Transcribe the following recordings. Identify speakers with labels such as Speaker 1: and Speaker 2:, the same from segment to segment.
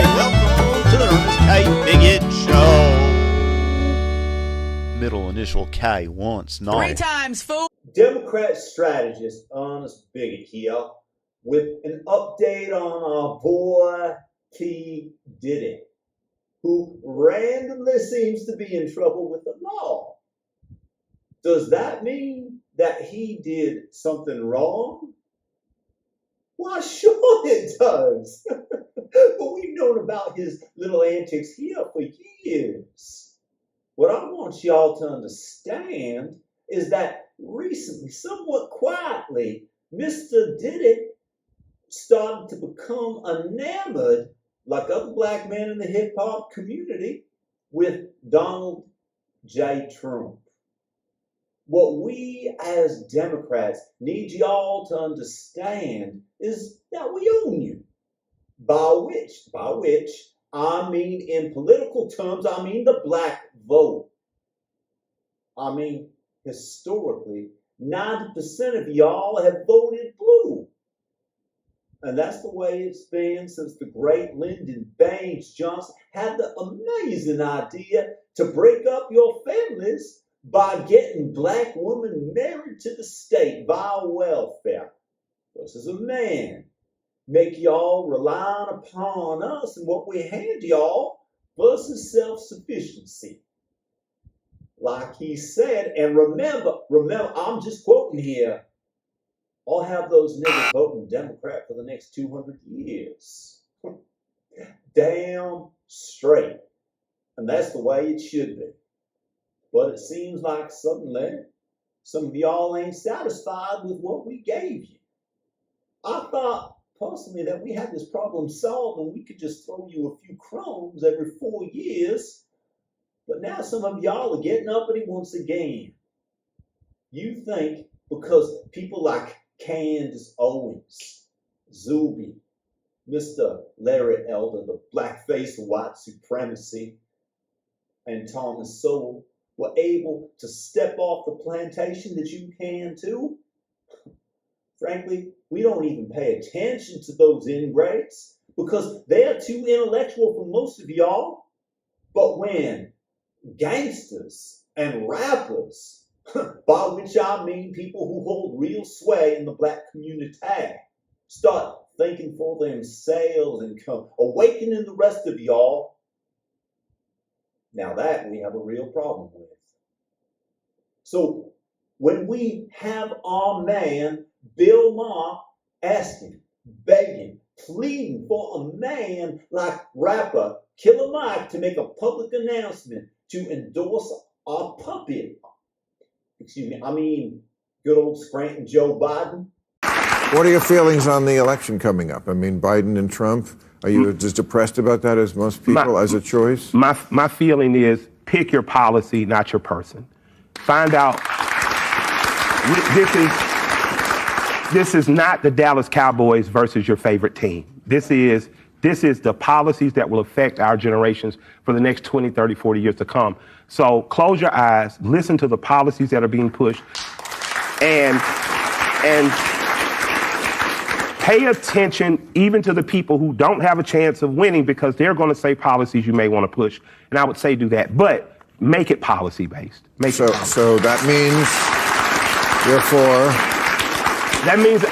Speaker 1: welcome to the ERNEST Bigot Show. Middle initial K, once, not
Speaker 2: 3 times, fool.
Speaker 3: Democrat strategist ERNEST Bigot here with an update on our boy P. Diddy, who randomly seems to be in trouble with the law. Does that mean that he did something wrong? Why, sure it does. But we've known about his little antics here for years. What I want y'all to understand is that recently, somewhat quietly, Mr. Diddy started to become enamored, like other black men in the hip-hop community, with Donald J. Trump. What we as Democrats need y'all to understand is that we own you. By which, I mean in political terms, I mean the black vote. I mean, historically, 90% of y'all have voted blue. And that's the way it's been since the great Lyndon Baines Johnson had the amazing idea to break up your families by getting black women married to the state via welfare. Versus a man. Make y'all rely upon us and what we hand y'all versus self-sufficiency. Like he said, and remember, I'm just quoting here, I'll have those niggas voting Democrat for the next 200 years. Damn straight. And that's the way it should be. But it seems like suddenly some of y'all ain't satisfied with what we gave you. I thought personally that we had this problem solved and we could just throw you a few crumbs every 4 years. But now some of y'all are getting uppity once again. You think because people like Candace Owens, Zuby, Mr. Larry Elder, the blackface white supremacy, and Thomas Sowell were able to step off the plantation that you can too? Frankly, we don't even pay attention to those ingrates because they're too intellectual for most of y'all. But when gangsters and rappers, by which I mean people who hold real sway in the black community, start thinking for themselves and come awakening the rest of y'all, now that we have a real problem with. So when we have our man Bill Maher asking, begging, pleading for a man like rapper Killer Mike to make a public announcement to endorse our puppet, good old Scranton Joe Biden.
Speaker 4: What are your feelings on the election coming up? I mean, Biden and Trump, are you as depressed about that as most people as a choice?
Speaker 5: My feeling is pick your policy, not your person. Find out, this is not the Dallas Cowboys versus your favorite team. This is the policies that will affect our generations for the next 20, 30, 40 years to come. So close your eyes, listen to the policies that are being pushed, and pay attention even to the people who don't have a chance of winning because they're going to say policies you may want to push. And I would say do that, but make it policy-based.
Speaker 4: So that means you're for...
Speaker 5: That means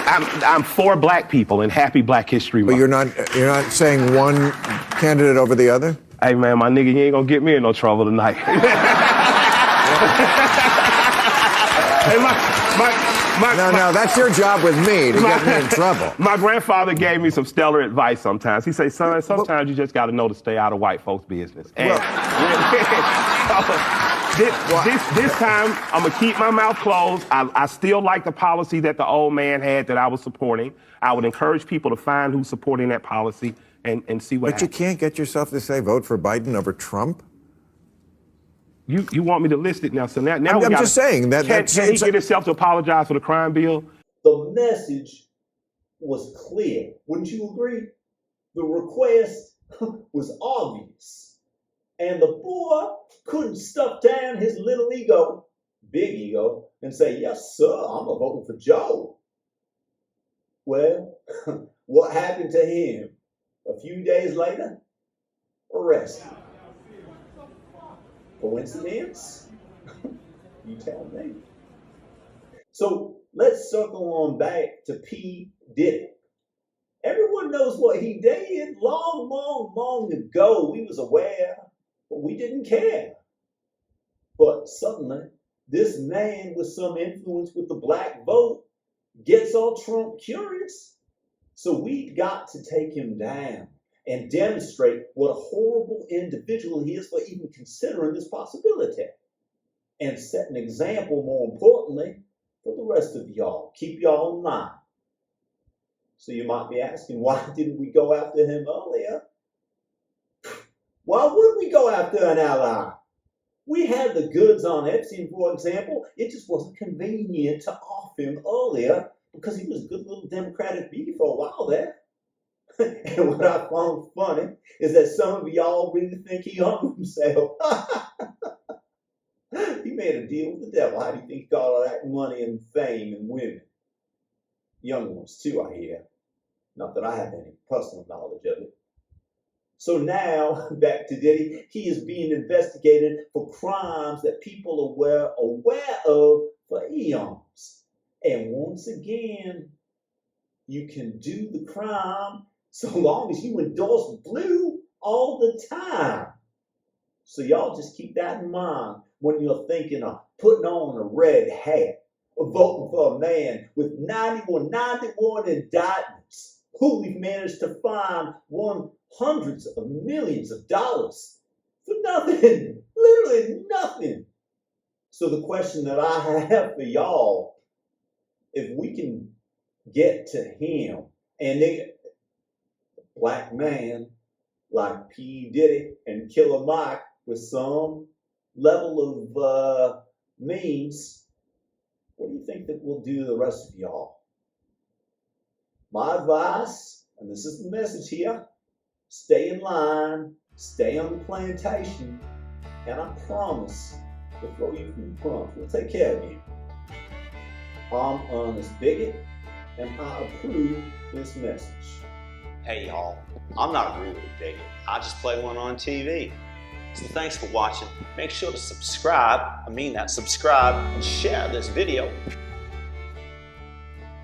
Speaker 5: I'm for black people and happy Black History Month.
Speaker 4: But you're not saying one candidate over the other?
Speaker 5: Hey man, my nigga, you ain't gonna get me in no trouble tonight.
Speaker 4: No, that's your job with me, to get me in trouble.
Speaker 5: My grandfather gave me some stellar advice sometimes. He said, son, sometimes you just gotta know to stay out of white folks' business. And this time, I'm gonna keep my mouth closed. I still like the policy that the old man had that I was supporting. I would encourage people to find who's supporting that policy and see what happens.
Speaker 4: But you can't get yourself to say vote for Biden over Trump?
Speaker 5: You want me to list it now? So now
Speaker 4: I'm just saying that.
Speaker 5: Can he get himself to apologize for the crime bill?
Speaker 3: The message was clear. Wouldn't you agree? The request was obvious. And the boy couldn't stuff down his little ego, big ego, and say, yes, sir, I'm a voting for Joe. Well, what happened to him? A few days later, arrested. Coincidence? You tell me. So let's circle on back to P. Diddy. Everyone knows what he did long ago. We was aware, but we didn't care. But suddenly, this man with some influence with the black vote gets all Trump curious. So we got to take him down and demonstrate what a horrible individual he is for even considering this possibility. And set an example, more importantly, for the rest of y'all. Keep y'all in line. So you might be asking, why didn't we go after him earlier? Why would we go after an ally? We had the goods on Epstein, for example. It just wasn't convenient to off him earlier because he was a good little Democratic bee for a while there. And what I found funny is that some of y'all really think he hung himself. He made a deal with the devil. How do you think he got all that money and fame and women? Young ones too, I hear. Not that I have any personal knowledge of it. So now, back to Diddy, he is being investigated for crimes that people are aware of for eons. And once again, you can do the crime so long as you endorse blue all the time. So y'all just keep that in mind when you're thinking of putting on a red hat or voting for a man with 91 indictments who we've managed to find won hundreds of millions of dollars for nothing, literally nothing. So the question that I have for y'all, if we can get to him and a black man like P. Diddy and Killer Mike with some level of means, what do you think that we'll do to the rest of y'all? My advice, and this is the message here, stay in line, stay on the plantation, and I promise to throw you from the punch. We'll take care of you. I'm Ernest Bigot, and I approve this message.
Speaker 1: Hey y'all, I'm not a really bigot. I just play one on TV. So thanks for watching. Make sure to subscribe, subscribe and share this video